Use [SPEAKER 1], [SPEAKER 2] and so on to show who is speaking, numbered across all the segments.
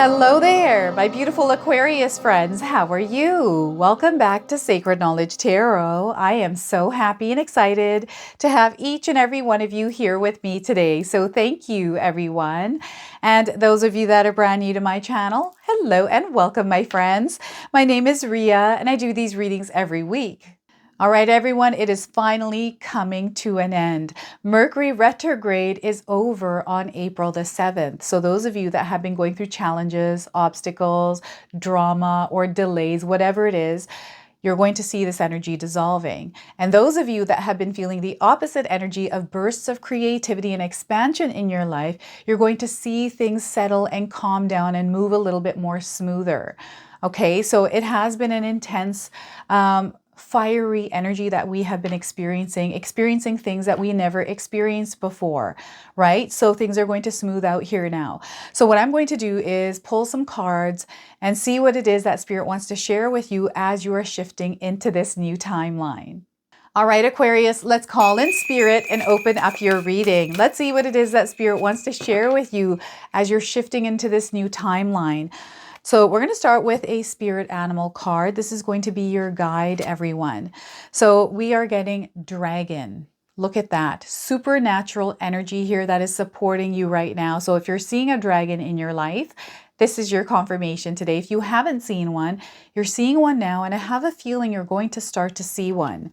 [SPEAKER 1] Hello there, my beautiful Aquarius friends. How are you? Welcome back to Sacred Knowledge Tarot. I am so happy and excited to have each and every one of you here with me today. So thank you, everyone. And those of you that are brand new to my channel, hello and welcome, my friends. My name is Rhea, and I do these readings every week. All right, everyone, it is finally coming to an end. Mercury retrograde is over on April the 7th. So those of you that have been going through challenges, obstacles, drama, or delays, whatever it is, you're going to see this energy dissolving. And those of you that have been feeling the opposite energy of bursts of creativity and expansion in your life, you're going to see things settle and calm down and move a little bit more smoother. Okay, so it has been an intense, fiery energy that we have been experiencing things that we never experienced before, right? So things are going to smooth out here now. So what I'm going to do is pull some cards and see what it is that Spirit wants to share with you as you are shifting into this new timeline. All right, Aquarius, let's call in Spirit and open up your reading. Let's see what it is that Spirit wants to share with you as you're shifting into this new timeline. So we're going to start with a spirit animal card. This is going to be your guide, everyone. So we are getting dragon. Look at that. Supernatural energy here that is supporting you right now. So if you're seeing a dragon in your life, this is your confirmation today. If you haven't seen one, you're seeing one now, and I have a feeling you're going to start to see one.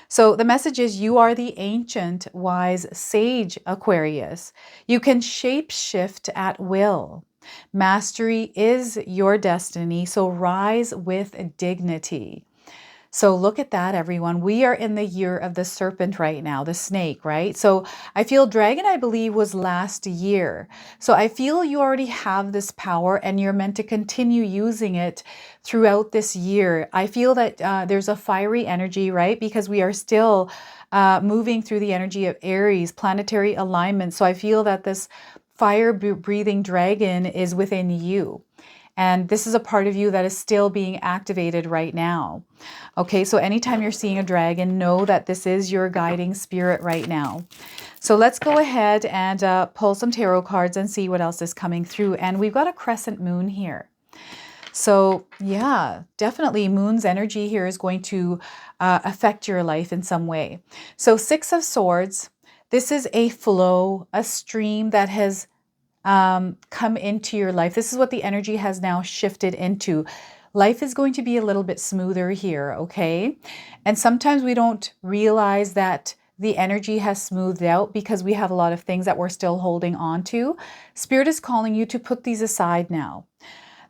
[SPEAKER 1] So the message is you are the ancient, wise sage, Aquarius. You can shape shift at will. Mastery is your destiny, so rise with dignity. So look at that, everyone. We are in the year of the serpent right now, the snake, right? So I feel dragon, I believe, was last year. So I feel you already have this power and you're meant to continue using it throughout this year. I feel that there's a fiery energy, right? Because we are still moving through the energy of Aries, planetary alignment. So I feel that this fire-breathing dragon is within you. And this is a part of you that is still being activated right now. Okay, so anytime you're seeing a dragon, know that this is your guiding spirit right now. So let's go ahead and pull some tarot cards and see what else is coming through. And we've got a crescent moon here. So yeah, definitely moon's energy here is going to affect your life in some way. So Six of Swords. This is a flow, a stream that has come into your life. This is what the energy has now shifted into. Life is going to be a little bit smoother here, okay? And sometimes we don't realize that the energy has smoothed out because we have a lot of things that we're still holding on to. Spirit is calling you to put these aside now.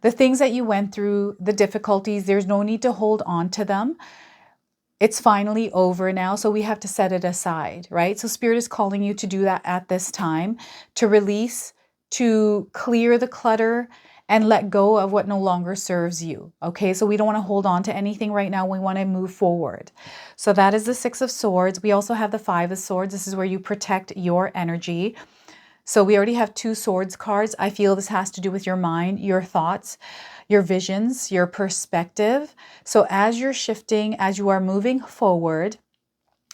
[SPEAKER 1] The things that you went through, the difficulties, there's no need to hold on to them. It's finally over now, so we have to set it aside, right? So Spirit is calling you to do that at this time, to release, to clear the clutter, and let go of what no longer serves you, okay? So we don't want to hold on to anything right now. We want to move forward. So that is the Six of Swords. We also have the Five of Swords. This is where you protect your energy. So we already have two swords cards. I feel this has to do with your mind, your thoughts, your visions, your perspective. So as you're shifting, as you are moving forward,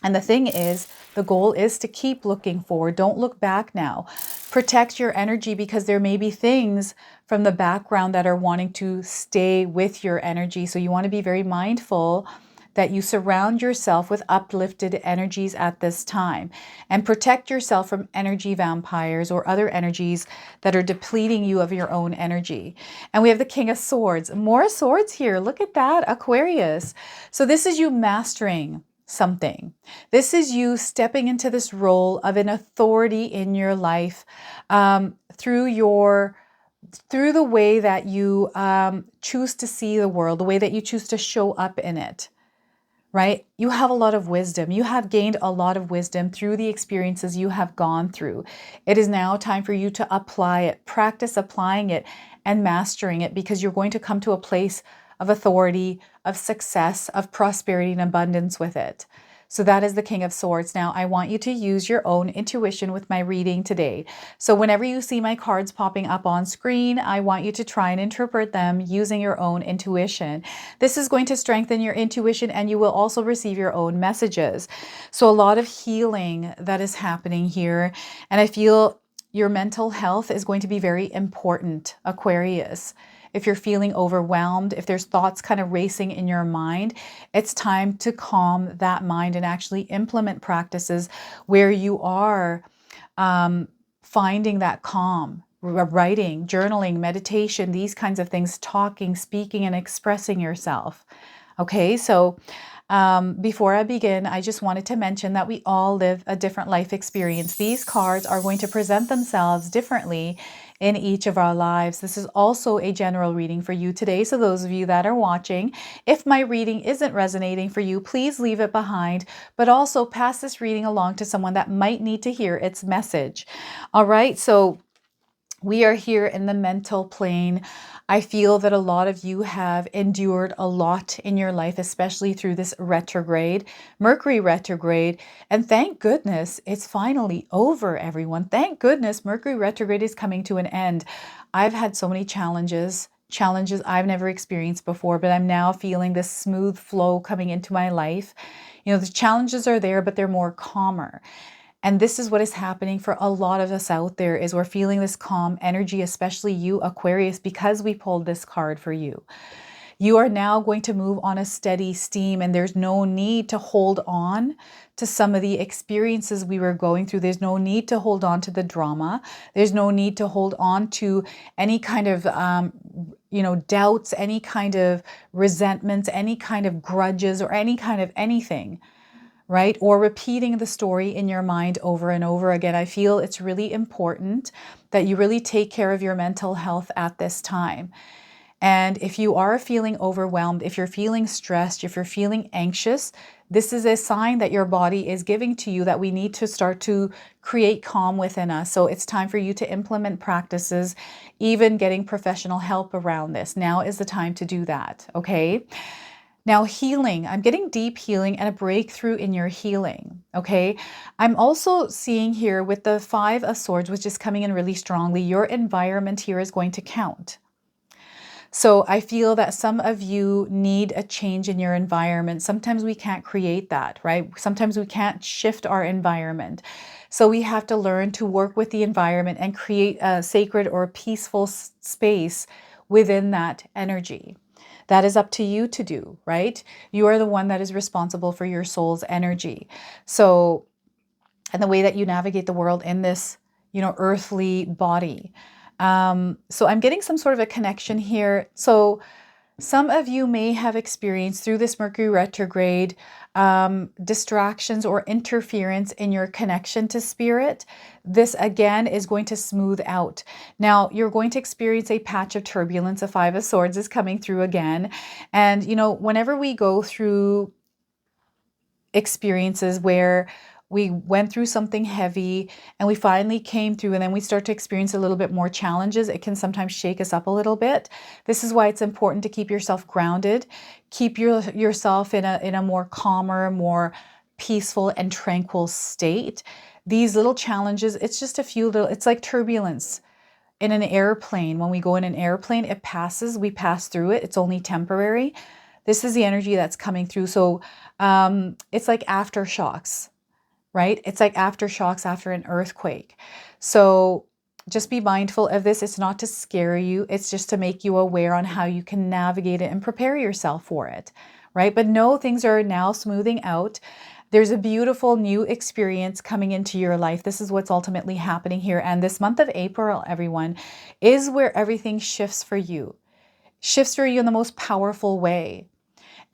[SPEAKER 1] and the thing is, the goal is to keep looking forward. Don't look back now. Protect your energy because there may be things from the background that are wanting to stay with your energy. So you want to be very mindful that you surround yourself with uplifted energies at this time and protect yourself from energy vampires or other energies that are depleting you of your own energy. And we have the King of Swords. More swords here. Look at that, Aquarius. So this is you mastering something. This is you stepping into this role of an authority in your life through the way that you choose to see the world, the way that you choose to show up in it. Right? You have a lot of wisdom. You have gained a lot of wisdom through the experiences you have gone through. It is now time for you to apply it, practice applying it and mastering it, because you're going to come to a place of authority, of success, of prosperity and abundance with it. So that is the King of Swords. Now, I want you to use your own intuition with my reading today. So whenever you see my cards popping up on screen, I want you to try and interpret them using your own intuition. This is going to strengthen your intuition, and you will also receive your own messages. So a lot of healing that is happening here. And I feel your mental health is going to be very important, Aquarius. If you're feeling overwhelmed, if there's thoughts kind of racing in your mind, it's time to calm that mind and actually implement practices where you are finding that calm. Writing, journaling, meditation, these kinds of things, talking, speaking, and expressing yourself. Okay, so before I begin, I just wanted to mention that we all live a different life experience. These cards are going to present themselves differently in each of our lives. This is also a general reading for you today. So those of you that are watching, if my reading isn't resonating for you, please leave it behind, but also pass this reading along to someone that might need to hear its message. All right, so we are here in the mental plane. I feel that a lot of you have endured a lot in your life, especially through this retrograde, Mercury retrograde. And thank goodness it's finally over, everyone. Thank goodness Mercury retrograde is coming to an end. I've had so many challenges I've never experienced before, but I'm now feeling this smooth flow coming into my life. You know, the challenges are there, but they're more calmer. And this is what is happening for a lot of us out there, is we're feeling this calm energy, especially you, Aquarius, because we pulled this card for you. You are now going to move on a steady steam, and there's no need to hold on to some of the experiences we were going through. There's no need to hold on to the drama. There's no need to hold on to any kind of, doubts, any kind of resentments, any kind of grudges, or any kind of anything. Right? Or repeating the story in your mind over and over again. I feel it's really important that you really take care of your mental health at this time. And if you are feeling overwhelmed, if you're feeling stressed, if you're feeling anxious, this is a sign that your body is giving to you that we need to start to create calm within us. So it's time for you to implement practices, even getting professional help around this. Now is the time to do that, okay? Now, healing, I'm getting deep healing and a breakthrough in your healing, okay? I'm also seeing here with the Five of Swords, which is coming in really strongly, your environment here is going to count. So I feel that some of you need a change in your environment. Sometimes we can't create that, right? Sometimes we can't shift our environment. So we have to learn to work with the environment and create a sacred or peaceful space within that energy. That is up to you to do, right? You are the one that is responsible for your soul's energy. So, and the way that you navigate the world in this, earthly body. So I'm getting some sort of a connection here. So some of you may have experienced through this Mercury retrograde distractions or interference in your connection to spirit. This again is going to smooth out. Now you're going to experience a patch of turbulence. A Five of Swords is coming through again. And whenever we go through experiences where we went through something heavy and we finally came through, and then we start to experience a little bit more challenges, it can sometimes shake us up a little bit. This is why it's important to keep yourself grounded, keep yourself in a more calmer, more peaceful and tranquil state. These little challenges, it's just a few little, it's like turbulence in an airplane. When we go in an airplane, it passes, we pass through it, it's only temporary. This is the energy that's coming through. So it's like aftershocks. Right? It's like aftershocks after an earthquake. So just be mindful of this. It's not to scare you. It's just to make you aware on how you can navigate it and prepare yourself for it, right? But no, things are now smoothing out. There's a beautiful new experience coming into your life. This is what's ultimately happening here. And this month of April, everyone, is where everything shifts for you. Shifts for you in the most powerful way.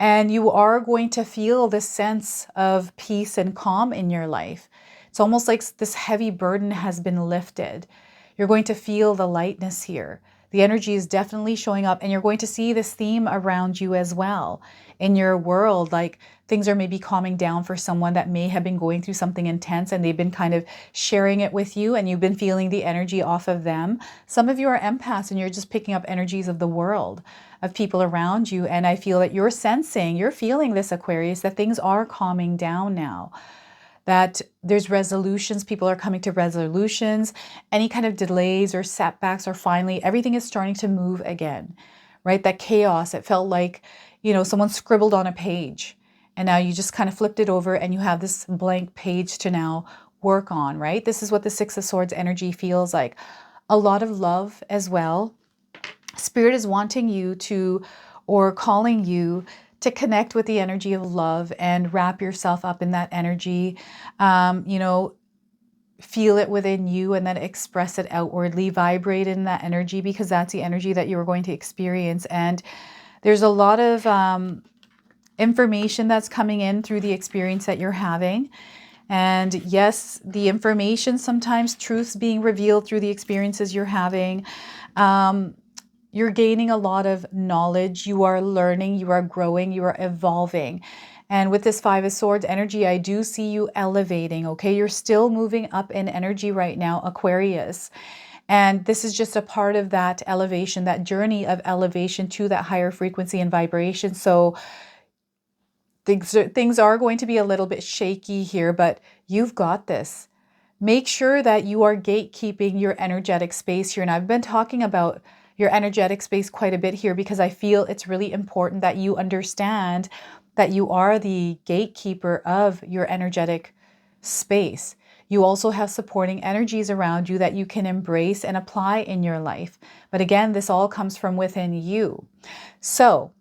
[SPEAKER 1] And you are going to feel this sense of peace and calm in your life. It's almost like this heavy burden has been lifted. You're going to feel the lightness here. The energy is definitely showing up, and you're going to see this theme around you as well in your world. Like things are maybe calming down for someone that may have been going through something intense, and they've been kind of sharing it with you, and you've been feeling the energy off of them. Some of you are empaths, and you're just picking up energies of the world, of people around you. And I feel that you're feeling this, Aquarius, that things are calming down now, that there's resolutions, people are coming to resolutions, any kind of delays or setbacks, or finally everything is starting to move again, right? That chaos, it felt like, someone scribbled on a page, and now you just kind of flipped it over and you have this blank page to now work on, right? This is what the Six of Swords energy feels like. A lot of love as well. Spirit is wanting you to, or calling you to connect with the energy of love and wrap yourself up in that energy. You know, feel it within you and then express it outwardly, vibrate in that energy, because that's the energy that you're going to experience. And there's a lot of information that's coming in through the experience that you're having. And yes, the information, sometimes truths being revealed through the experiences you're having. You're gaining a lot of knowledge. You are learning, you are growing, you are evolving. And with this Five of Swords energy, I do see you elevating, okay? You're still moving up in energy right now, Aquarius. And this is just a part of that elevation, that journey of elevation to that higher frequency and vibration. So things are going to be a little bit shaky here, but you've got this. Make sure that you are gatekeeping your energetic space here. And I've been talking about your energetic space quite a bit here because I feel it's really important that you understand that you are the gatekeeper of your energetic space. You also have supporting energies around you that you can embrace and apply in your life. But again, this all comes from within you. So,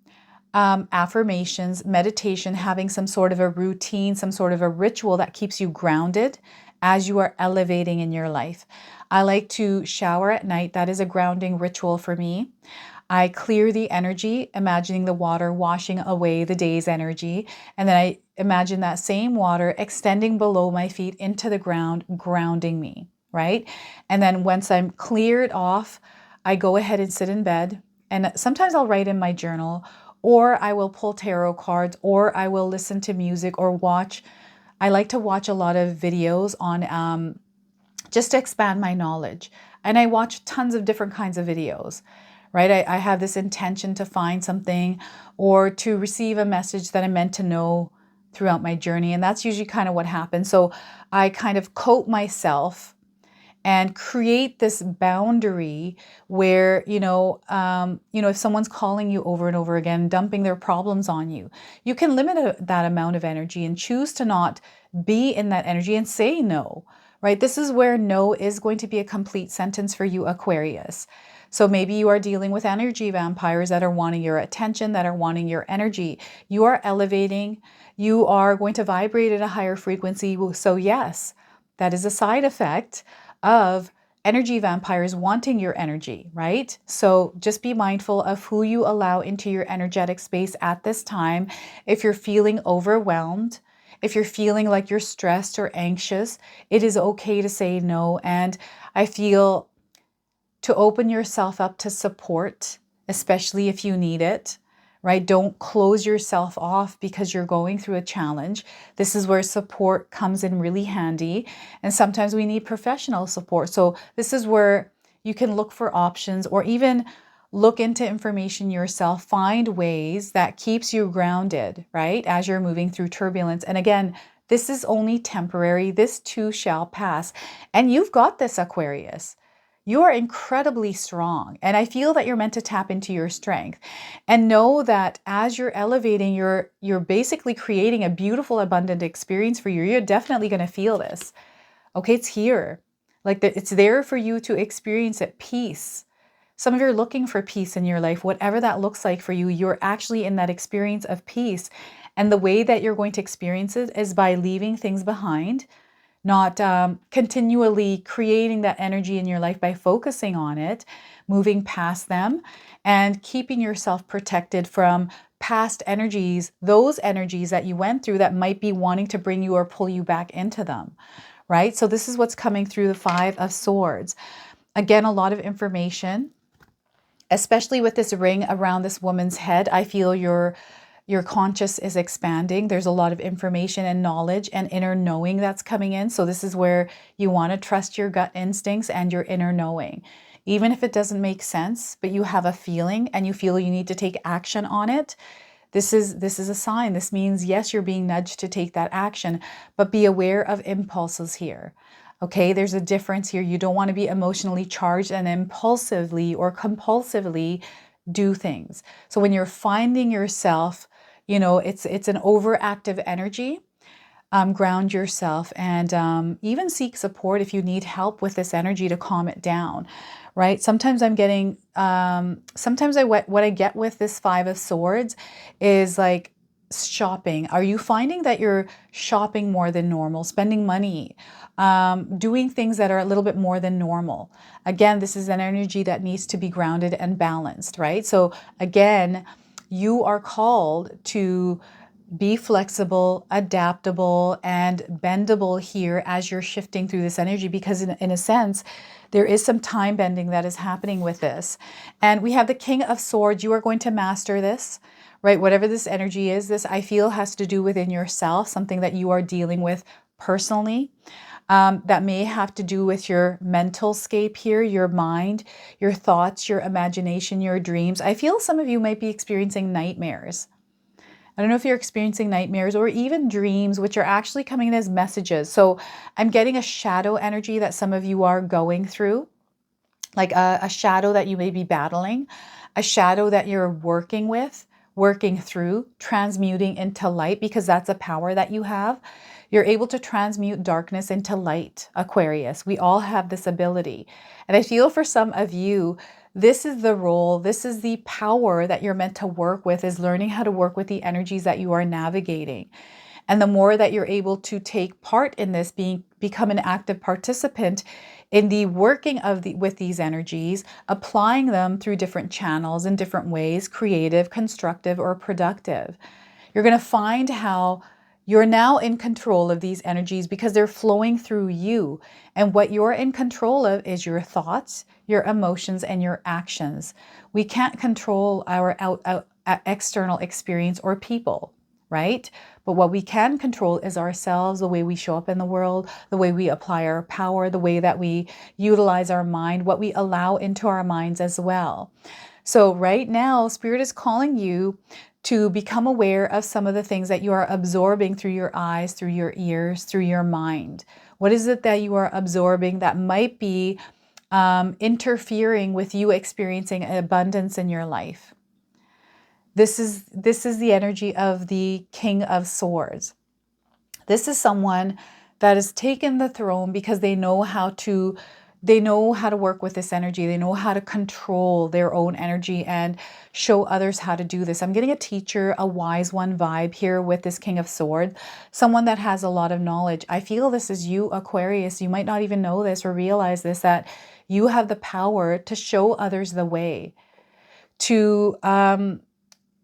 [SPEAKER 1] affirmations, meditation, having some sort of a routine, some sort of a ritual that keeps you grounded as you are elevating in your life. I like to shower at night. That is a grounding ritual for me. I clear the energy, imagining the water washing away the day's energy. And then I imagine that same water extending below my feet into the ground, grounding me, right? And then once I'm cleared off, I go ahead and sit in bed. And sometimes I'll write in my journal, or I will pull tarot cards, or I will listen to music or watch. I like to watch a lot of videos on just to expand my knowledge. And I watch tons of different kinds of videos, right? I have this intention to find something or to receive a message that I'm meant to know throughout my journey. And that's usually kind of what happens. So I kind of coat myself and create this boundary where, if someone's calling you over and over again, dumping their problems on you, you can limit that amount of energy and choose to not be in that energy and say no, right? This is where no is going to be a complete sentence for you, Aquarius. So maybe you are dealing with energy vampires that are wanting your attention, that are wanting your energy. You are elevating. You are going to vibrate at a higher frequency. So yes, that is a side effect of energy vampires wanting your energy, right? So just be mindful of who you allow into your energetic space at this time. If you're feeling overwhelmed, if you're feeling like you're stressed or anxious, it is okay to say no. And I feel to open yourself up to support, especially if you need it, right? Don't close yourself off because you're going through a challenge. This is where support comes in really handy. And sometimes we need professional support. So this is where you can look for options or even look into information yourself, find ways that keeps you grounded, right? As you're moving through turbulence. And again, this is only temporary. This too shall pass. And you've got this, Aquarius. You are incredibly strong. And I feel that you're meant to tap into your strength and know that as you're elevating, you're basically creating a beautiful, abundant experience for you. You're definitely going to feel this. Okay, it's here. Like it's there for you to experience it. Peace. Some of you are looking for peace in your life, whatever that looks like for you. You're actually in that experience of peace. And the way that you're going to experience it is by leaving things behind, not continually creating that energy in your life by focusing on it, moving past them, and keeping yourself protected from past energies, those energies that you went through that might be wanting to bring you or pull you back into them, right? So this is what's coming through the Five of Swords. Again, a lot of information, especially with this ring around this woman's head. I feel your conscious is expanding. There's a lot of information and knowledge and inner knowing that's coming in. So this is where you want to trust your gut instincts and your inner knowing. Even if it doesn't make sense, but you have a feeling and you feel you need to take action on it, this is a sign. This means, yes, you're being nudged to take that action, but be aware of impulses here. Okay, there's a difference here. You don't want to be emotionally charged and impulsively or compulsively do things. So when you're finding yourself, it's an overactive energy. ground yourself, and even seek support if you need help with this energy to calm it down, right? Sometimes I'm getting, sometimes what I get with this Five of Swords is like shopping. Are you finding that you're shopping more than normal, spending money, doing things that are a little bit more than normal? Again, this is an energy that needs to be grounded and balanced, right? So again, you are called to be flexible, adaptable, and bendable here as you're shifting through this energy, because in a sense, there is some time bending that is happening with this. And we have the King of Swords. You are going to master this, right? Whatever this energy is, this I feel has to do within yourself, something that you are dealing with personally. That may have to do with your mental scape here, your mind, your thoughts, your imagination, your dreams. I feel some of you might be experiencing nightmares. I don't know if you're experiencing nightmares or even dreams, which are actually coming in as messages. So I'm getting a shadow energy that some of you are going through, like a shadow that you may be battling, a shadow that you're working with, working through, transmuting into light, because that's a power that you have. You're able to transmute darkness into light, Aquarius. We all have this ability. And I feel for some of you, this is the role, this is the power that you're meant to work with, is learning how to work with the energies that you are navigating. And the more that you're able to take part in this, become an active participant in the working with these energies, applying them through different channels in different ways, creative, constructive, or productive. You're going to find how you're now in control of these energies because they're flowing through you. And what you're in control of is your thoughts, your emotions, and your actions. We can't control our external experience or people, right? But what we can control is ourselves, the way we show up in the world, the way we apply our power, the way that we utilize our mind, what we allow into our minds as well. So right now, Spirit is calling you to become aware of some of the things that you are absorbing through your eyes, through your ears, through your mind. What is it that you are absorbing that might be interfering with you experiencing abundance in your life? This is the energy of the King of Swords. This is someone that has taken the throne because they know how to work with this energy. They know how to control their own energy and show others how to do this. I'm getting a teacher, a wise one vibe here with this King of Swords, someone that has a lot of knowledge. I feel this is you, Aquarius. You might not even know this or realize this, that you have the power to show others the way, to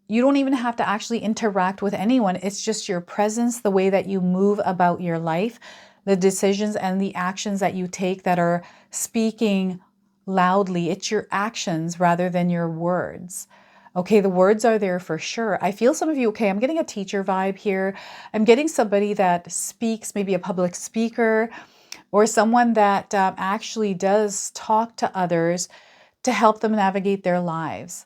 [SPEAKER 1] you don't even have to actually interact with anyone. It's just your presence, the way that you move about your life, the decisions and the actions that you take that are speaking loudly. It's your actions rather than your words. Okay, the words are there for sure. I feel some of you, okay, I'm getting a teacher vibe here. I'm getting somebody that speaks, maybe a public speaker, or someone that actually does talk to others to help them navigate their lives.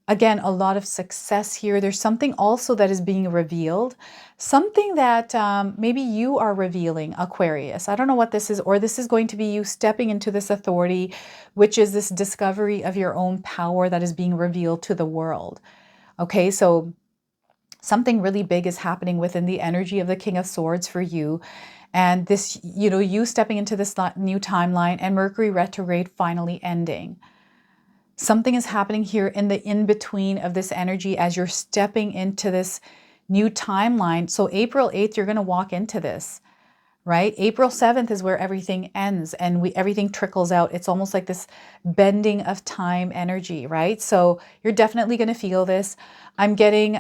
[SPEAKER 1] Again, a lot of success here. There's something also that is being revealed, something that maybe you are revealing, Aquarius. I don't know what this is, or this is going to be you stepping into this authority, which is this discovery of your own power that is being revealed to the world. Okay, so something really big is happening within the energy of the King of Swords for you. And this, you stepping into this new timeline and Mercury retrograde finally ending. Something is happening here in the in-between of this energy as you're stepping into this new timeline. So April 8th, you're going to walk into this, right? April 7th is where everything ends and everything trickles out. It's almost like this bending of time energy, right? So you're definitely going to feel this. I'm getting,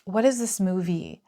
[SPEAKER 1] what is this movie?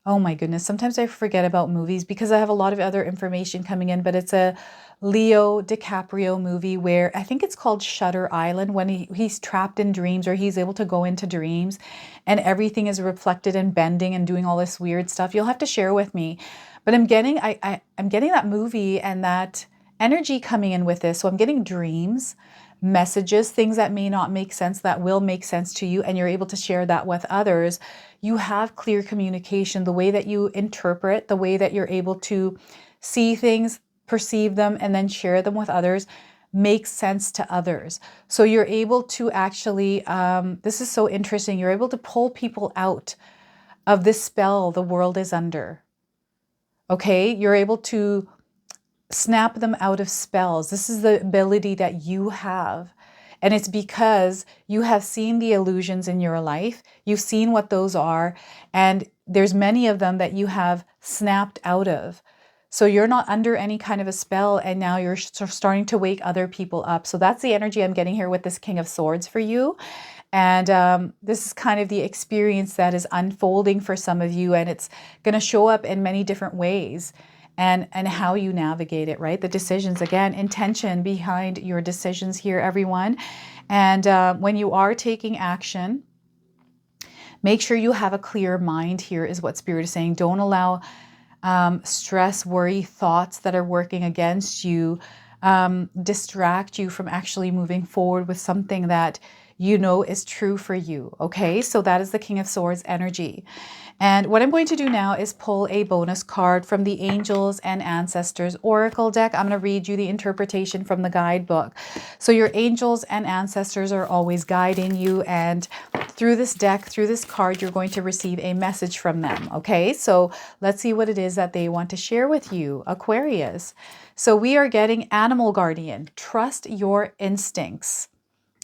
[SPEAKER 1] Oh my goodness. Sometimes I forget about movies because I have a lot of other information coming in, but it's a Leo DiCaprio movie where I think it's called Shutter Island, when he's trapped in dreams, or he's able to go into dreams and everything is reflected and bending and doing all this weird stuff. You'll have to share with me, but I'm getting that movie and that energy coming in with this. So I'm getting dreams, messages, things that may not make sense that will make sense to you, and you're able to share that with others. You have clear communication, the way that you interpret, the way that you're able to see things, perceive them, and then share them with others makes sense to others. So you're able to actually, this is so interesting, you're able to pull people out of this spell the world is under. Okay, you're able to snap them out of spells. This is the ability that you have. And it's because you have seen the illusions in your life. You've seen what those are. And there's many of them that you have snapped out of. So you're not under any kind of a spell, and now you're starting to wake other people up. So that's the energy I'm getting here with this King of Swords for you. And this is kind of the experience that is unfolding for some of you, and it's going to show up in many different ways. And how you navigate it, right? The decisions, again, intention behind your decisions here, everyone. And when you are taking action, make sure you have a clear mind here is what Spirit is saying. Don't allow stress, worry, thoughts that are working against you distract you from actually moving forward with something that you know is true for you. Okay, so that is the King of Swords energy. And what I'm going to do now is pull a bonus card from the Angels and Ancestors Oracle deck. I'm going to read you the interpretation from the guidebook. So your angels and ancestors are always guiding you, and through this deck, through this card, you're going to receive a message from them. Okay, so let's see what it is that they want to share with you, Aquarius. So we are getting Animal Guardian. Trust your instincts.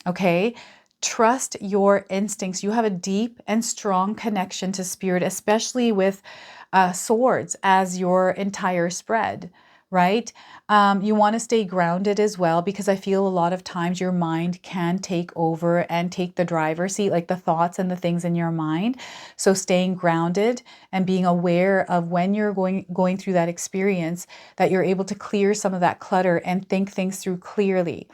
[SPEAKER 1] Okay, trust your instincts. You have a deep and strong connection to Spirit, especially with swords as your entire spread, right? You want to stay grounded as well, because I feel a lot of times your mind can take over and take the driver's seat, like the thoughts and the things in your mind. So staying grounded and being aware of when you're going through that experience, that you're able to clear some of that clutter and think things through clearly.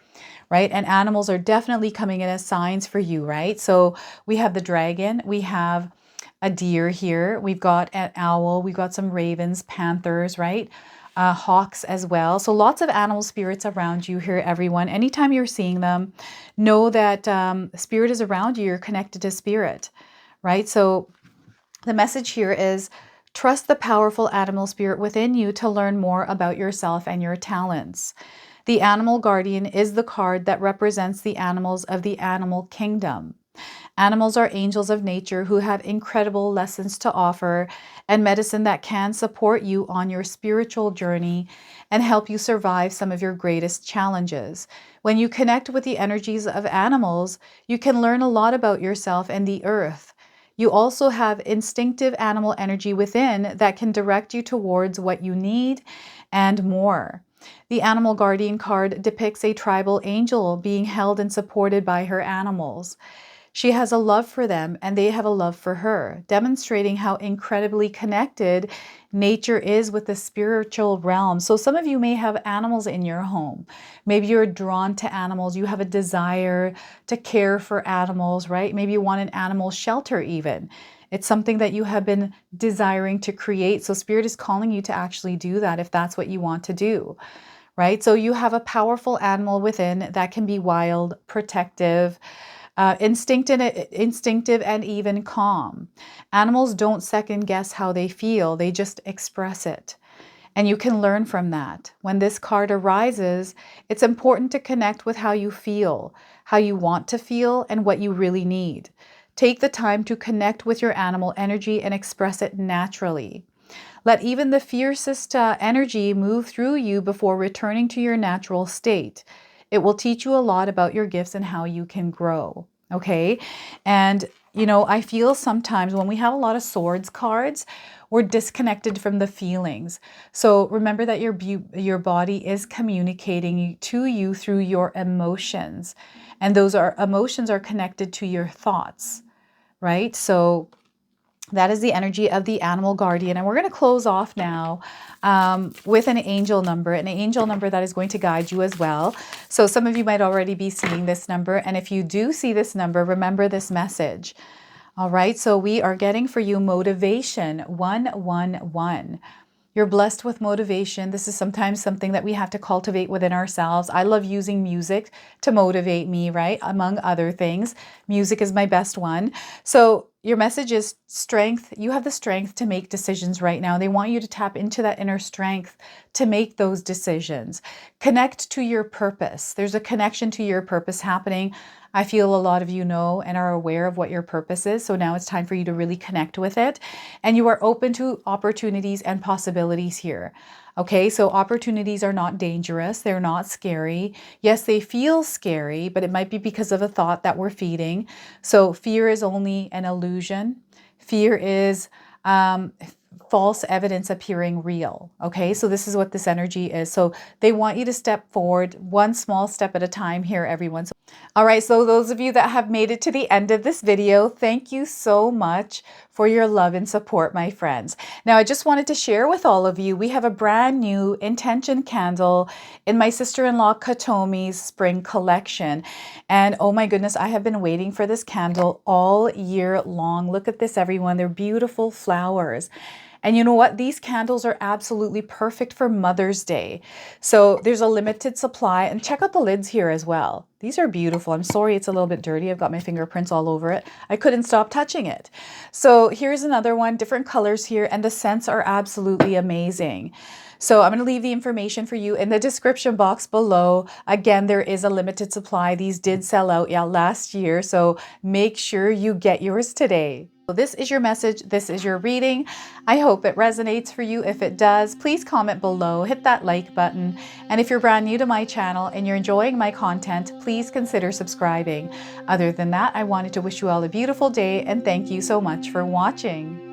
[SPEAKER 1] Right? And animals are definitely coming in as signs for you, right? So we have the dragon, we have a deer here, we've got an owl, we've got some ravens, panthers, right? Hawks as well. So lots of animal spirits around you here, everyone. Anytime you're seeing them, know that Spirit is around you. You're connected to Spirit, right? So the message here is trust the powerful animal spirit within you to learn more about yourself and your talents. The Animal Guardian is the card that represents the animals of the animal kingdom. Animals are angels of nature who have incredible lessons to offer and medicine that can support you on your spiritual journey and help you survive some of your greatest challenges. When you connect with the energies of animals, you can learn a lot about yourself and the earth. You also have instinctive animal energy within that can direct you towards what you need and more. The Animal Guardian card depicts a tribal angel being held and supported by her animals. She has a love for them and they have a love for her, demonstrating how incredibly connected nature is with the spiritual realm. So some of you may have animals in your home. Maybe you're drawn to animals. You have a desire to care for animals, right? Maybe you want an animal shelter even. It's something that you have been desiring to create. So Spirit is calling you to actually do that if that's what you want to do, right? So you have a powerful animal within that can be wild, protective, instinctive, and even calm. Animals don't second guess how they feel. They just express it. And you can learn from that. When this card arises, it's important to connect with how you feel, how you want to feel, and what you really need. Take the time to connect with your animal energy and express it naturally. Let even the fiercest energy move through you before returning to your natural state. It will teach you a lot about your gifts and how you can grow. Okay. And, you know, I feel sometimes when we have a lot of swords cards, we're disconnected from the feelings. So remember that your body is communicating to you through your emotions. And those emotions are connected to your thoughts, right? So that is the energy of the Animal Guardian. And we're going to close off now with an angel number that is going to guide you as well. So some of you might already be seeing this number. And if you do see this number, remember this message. All right. So we are getting for you motivation 111. You're blessed with motivation. This is sometimes something that we have to cultivate within ourselves. I love using music to motivate me, right? Among other things. Music is my best one. So your message is strength. You have the strength to make decisions right now. They want you to tap into that inner strength to make those decisions. Connect to your purpose. There's a connection to your purpose happening. I feel a lot of you know and are aware of what your purpose is. So now it's time for you to really connect with it. And you are open to opportunities and possibilities here. Okay, so opportunities are not dangerous. They're not scary. Yes, they feel scary, but it might be because of a thought that we're feeding. So fear is only an illusion. Fear is false evidence appearing real. Okay, so this is what this energy is. So they want you to step forward one small step at a time here, everyone. All right, so those of you that have made it to the end of this video, thank you so much for your love and support, my friends. Now, I just wanted to share with all of you, we have a brand new intention candle in my sister-in-law Katomi's spring collection. And oh my goodness, I have been waiting for this candle all year long. Look at this, everyone. They're beautiful flowers. And you know what? These candles are absolutely perfect for Mother's Day. So there's a limited supply, and check out the lids here as well. These are beautiful. I'm sorry it's a little bit dirty. I've got my fingerprints all over it. I couldn't stop touching it. So here's another one, different colors here, and the scents are absolutely amazing. So I'm going to leave the information for you in the description box below. Again, there is a limited supply. These did sell out last year, so make sure you get yours today. So this is your message. This is your reading. I hope it resonates for you. If it does, please comment below, hit that like button. And if you're brand new to my channel and you're enjoying my content, please consider subscribing. Other than that, I wanted to wish you all a beautiful day and thank you so much for watching.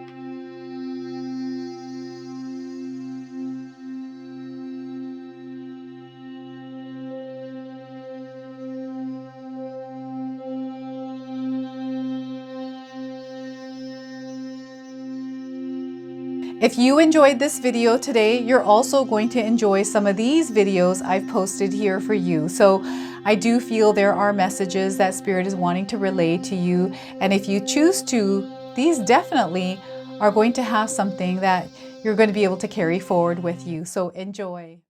[SPEAKER 1] If you enjoyed this video today, you're also going to enjoy some of these videos I've posted here for you. So I do feel there are messages that Spirit is wanting to relay to you. And if you choose to, these definitely are going to have something that you're going to be able to carry forward with you. So enjoy.